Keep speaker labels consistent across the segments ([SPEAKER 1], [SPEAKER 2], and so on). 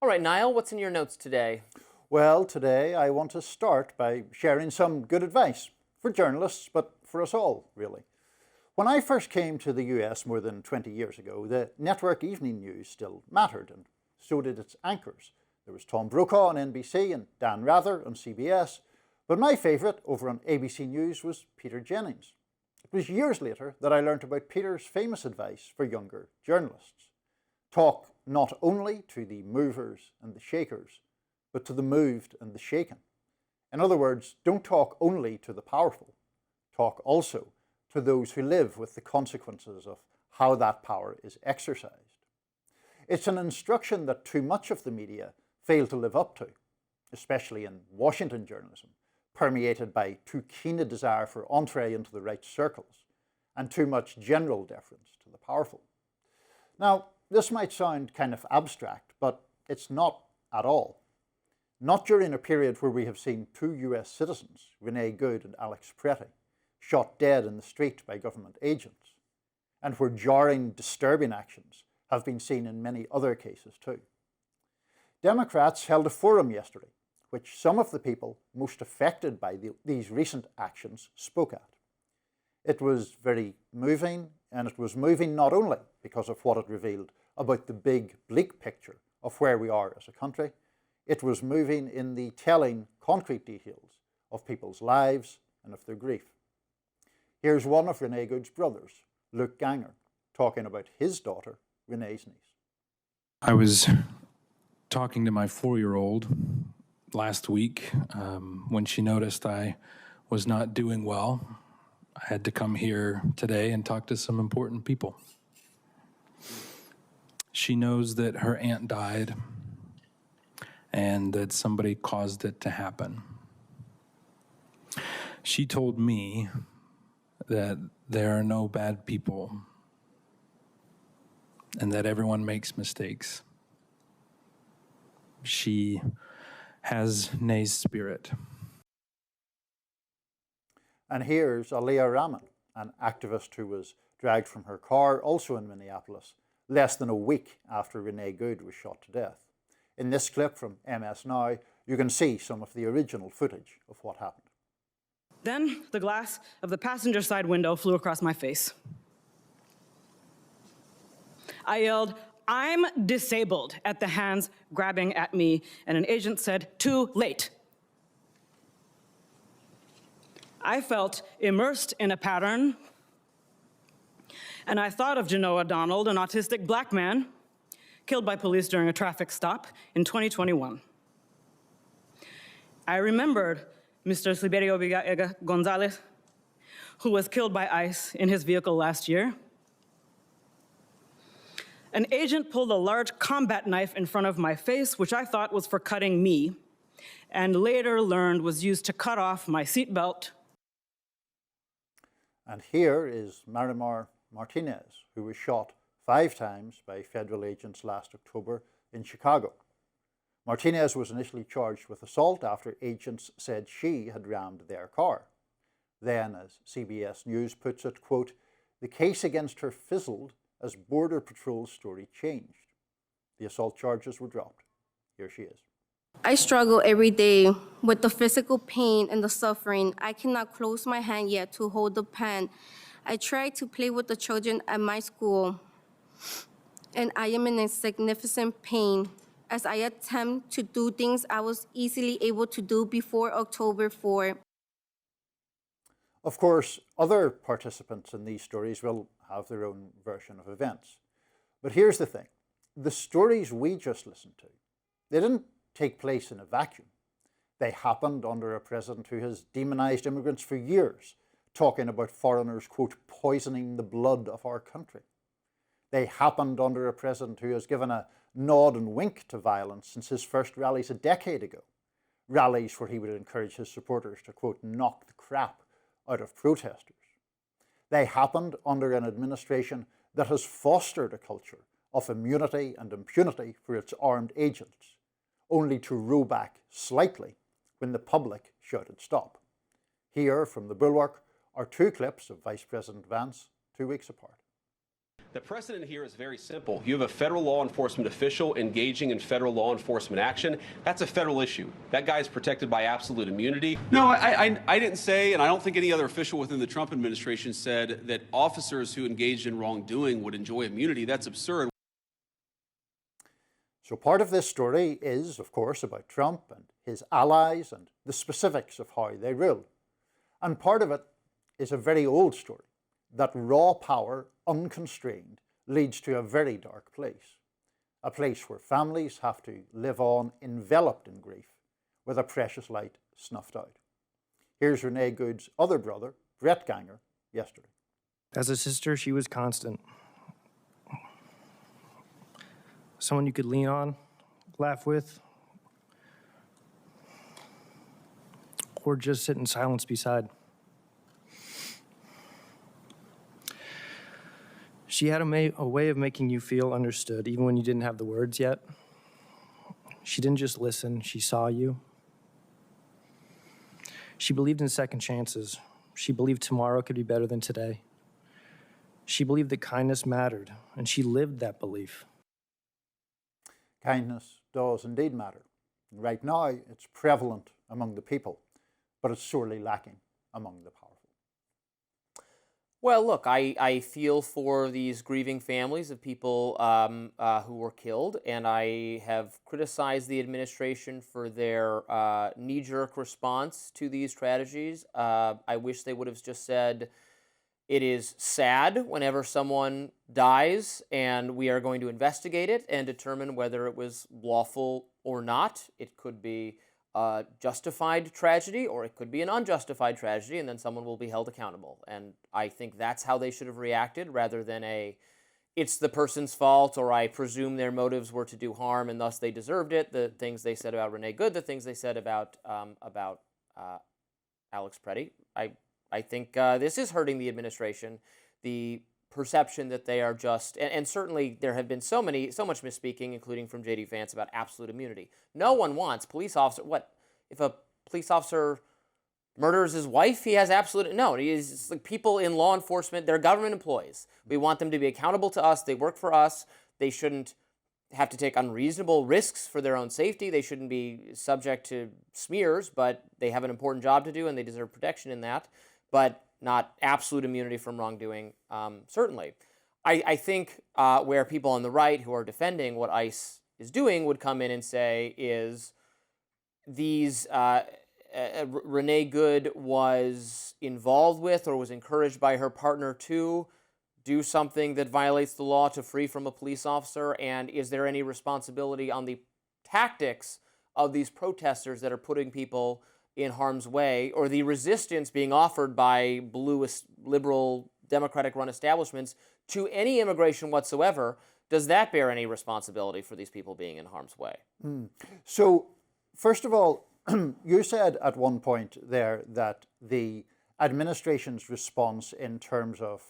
[SPEAKER 1] All right, Niall, what's in your notes today?
[SPEAKER 2] Well, today I want to start by sharing some good advice for journalists, but for us all, really. When I first came to the US more than 20 years ago, the network evening news still mattered, and so did its anchors. There was Tom Brokaw on NBC and Dan Rather on CBS, but my favourite over on ABC News was Peter Jennings. It was years later that I learnt about Peter's famous advice for younger journalists. Talk not only to the movers and the shakers, but to the moved and the shaken. In other words, don't talk only to the powerful. Talk also to those who live with the consequences of how that power is exercised. It's an instruction that too much of the media fail to live up to, especially in Washington journalism, permeated by too keen a desire for entree into the right circles and too much general deference to the powerful. Now, this might sound kind of abstract, but it's not at all. Not during a period where we have seen two US citizens, Renee and Alex Pretti, shot dead in the street by government agents, and where jarring, disturbing actions have been seen in many other cases too. Democrats held a forum yesterday, which some of the people most affected by these recent actions spoke at. It was very moving, and it was moving not only because of what it revealed about the big, bleak picture of where we are as a country, it was moving in the telling, concrete details of people's lives and of their grief. Here's one of Renee Good's brothers, Luke Ganger, talking about his daughter, Renee's niece.
[SPEAKER 3] I was talking to my 4-year-old last week when she noticed I was not doing well. I had to come here today and talk to some important people. She knows that her aunt died and that somebody caused it to happen. She told me that there are no bad people and that everyone makes mistakes. She has Ne's spirit.
[SPEAKER 2] And here's Aliyah Rahman, an activist who was dragged from her car, also in Minneapolis, less than a week after Renee Good was shot to death. In this clip from MS Now, you can see some of the original footage of what happened.
[SPEAKER 4] Then the glass of the passenger side window flew across my face. I yelled, "I'm disabled," at the hands grabbing at me, and an agent said, "Too late." I felt immersed in a pattern, and I thought of Genoa Donald, an autistic black man killed by police during a traffic stop in 2021. I remembered Mr. Sliberio Vega Gonzalez, who was killed by ICE in his vehicle last year. An agent pulled a large combat knife in front of my face, which I thought was for cutting me, and later learned was used to cut off my seatbelt.
[SPEAKER 2] And here is Marimar Martinez, who was shot 5 times by federal agents last October in Chicago. Martinez was initially charged with assault after agents said she had rammed their car. Then, as CBS News puts it, quote, "The case against her fizzled as Border Patrol's story changed." The assault charges were dropped. Here she is.
[SPEAKER 5] I struggle every day with the physical pain and the suffering. I cannot close my hand yet to hold the pen. I try to play with the children at my school, and I am in a significant pain as I attempt to do things I was easily able to do before October 4.
[SPEAKER 2] Of course, other participants in these stories will have their own version of events. But here's the thing. The stories we just listened to, they didn't take place in a vacuum. They happened under a president who has demonized immigrants for years, talking about foreigners, quote, poisoning the blood of our country. They happened under a president who has given a nod and wink to violence since his first rallies a decade ago. Rallies where he would encourage his supporters to, quote, knock the crap out of protesters. They happened under an administration that has fostered a culture of immunity and impunity for its armed agents, only to row back slightly when the public shouted stop. Here from the Bulwark are 2 clips of Vice President Vance 2 weeks apart.
[SPEAKER 6] The precedent here is very simple. You have a federal law enforcement official engaging in federal law enforcement action. That's a federal issue. That guy is protected by absolute immunity. No, I didn't say, and I don't think any other official within the Trump administration said that officers who engaged in wrongdoing would enjoy immunity. That's absurd.
[SPEAKER 2] So part of this story is, of course, about Trump and his allies and the specifics of how they rule. And part of it is a very old story, that raw power, unconstrained, leads to a very dark place. A place where families have to live on enveloped in grief, with a precious light snuffed out. Here's Renee Good's other brother, Brett Ganger, yesterday.
[SPEAKER 7] As a sister, she was constant. Someone you could lean on, laugh with, or just sit in silence beside. She had a way of making you feel understood, even when you didn't have the words yet. She didn't just listen, she saw you. She believed in second chances. She believed tomorrow could be better than today. She believed that kindness mattered, and she lived that belief.
[SPEAKER 2] Kindness does indeed matter. Right now, it's prevalent among the people, but it's sorely lacking among the powerful.
[SPEAKER 1] Well, look, I feel for these grieving families of people who were killed, and I have criticized the administration for their knee-jerk response to these tragedies. I wish they would have just said, it is sad whenever someone dies, and we are going to investigate it and determine whether it was lawful or not. It could be a justified tragedy, or it could be an unjustified tragedy, and then someone will be held accountable. And I think that's how they should have reacted, rather than it's the person's fault, or I presume their motives were to do harm and thus they deserved it. The things they said about Renee Good, the things they said about Alex Pretti. I think this is hurting the administration. The perception that they are just, and certainly there have been so much misspeaking, including from J.D. Vance, about absolute immunity. No one wants police officer. What if a police officer murders his wife? He has absolute no. It's like people in law enforcement. They're government employees. We want them to be accountable to us. They work for us. They shouldn't have to take unreasonable risks for their own safety. They shouldn't be subject to smears, but they have an important job to do, and they deserve protection in that. But not absolute immunity from wrongdoing, certainly. I think where people on the right who are defending what ICE is doing would come in and say is these, Renee Good was involved with or was encouraged by her partner to do something that violates the law to free from a police officer, and is there any responsibility on the tactics of these protesters that are putting people in harm's way, or the resistance being offered by blue liberal Democratic-run establishments to any immigration whatsoever? Does that bear any responsibility for these people being in harm's way?
[SPEAKER 2] So, first of all, you said at one point there that the administration's response in terms of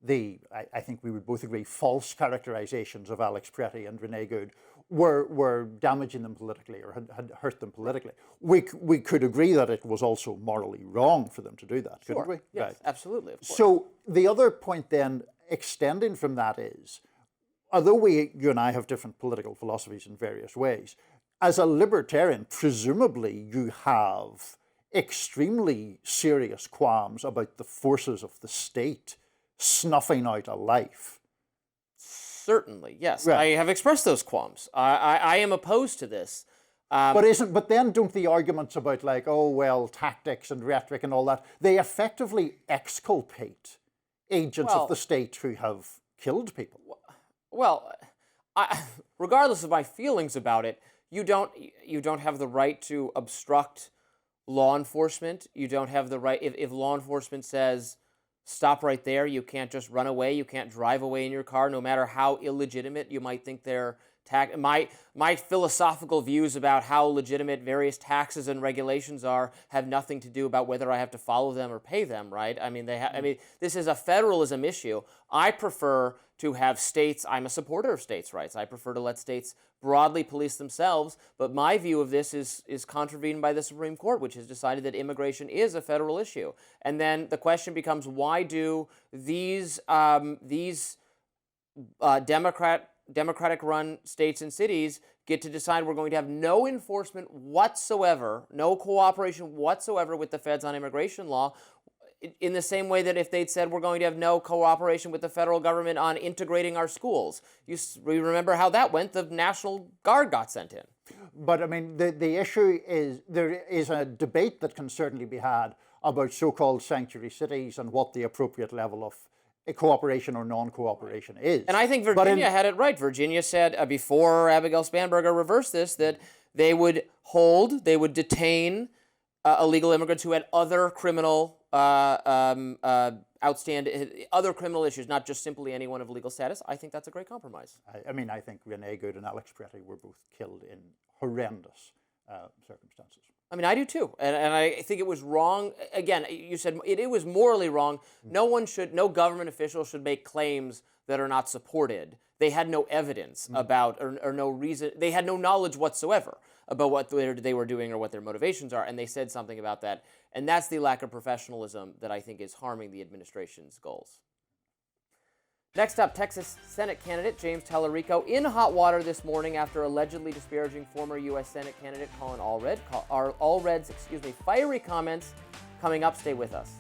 [SPEAKER 2] I think we would both agree, false characterizations of Alex Pretti and Renee Good were damaging them politically, or had hurt them politically. We could agree that it was also morally wrong for them to do that, couldn't we?
[SPEAKER 1] Yes,
[SPEAKER 2] right.
[SPEAKER 1] Absolutely. Of course.
[SPEAKER 2] So the other point then, extending from that, is, although you and I have different political philosophies in various ways, as a libertarian, presumably you have extremely serious qualms about the forces of the state snuffing out a life.
[SPEAKER 1] Certainly, yes.
[SPEAKER 2] Right.
[SPEAKER 1] I have expressed those qualms. I am opposed to this.
[SPEAKER 2] But then don't the arguments about, like, oh, well, tactics and rhetoric and all that, they effectively exculpate agents of the state who have killed people?
[SPEAKER 1] Well, regardless of my feelings about it, you don't have the right to obstruct law enforcement. You don't have the right, if law enforcement says, stop right there, you can't just run away, you can't drive away in your car, no matter how illegitimate you might think their my philosophical views about how legitimate various taxes and regulations are have nothing to do about whether I have to follow them or pay them, right? I mean, this is a federalism issue. I prefer to have states, I'm a supporter of states' rights. I prefer to let states broadly police themselves, but my view of this is contravened by the Supreme Court, which has decided that immigration is a federal issue. And then the question becomes, why do these Democratic-run states and cities get to decide we're going to have no enforcement whatsoever, no cooperation whatsoever with the feds on immigration law, in the same way that if they'd said we're going to have no cooperation with the federal government on integrating our schools. We remember how that went. The National Guard got sent in.
[SPEAKER 2] But I mean, the issue is there is a debate that can certainly be had about so-called sanctuary cities and what the appropriate level of cooperation or non-cooperation is.
[SPEAKER 1] And I think Virginia had it right. Virginia said before Abigail Spanberger reversed this that they would detain illegal immigrants who had other criminal outstanding other criminal issues, not just simply anyone of legal status. I think that's a great compromise.
[SPEAKER 2] I mean, I think Renee Good and Alex Pretti were both killed in horrendous circumstances.
[SPEAKER 1] I mean, I do too, and I think it was wrong. Again, you said it was morally wrong. No government official should make claims that are not supported. They had no evidence about, or no reason. They had no knowledge whatsoever about what they were doing or what their motivations are, and they said something about that. And that's the lack of professionalism that I think is harming the administration's goals. Next up, Texas Senate candidate James Tallarico in hot water this morning after allegedly disparaging former U.S. Senate candidate Colin Allred's fiery comments. Coming up, stay with us.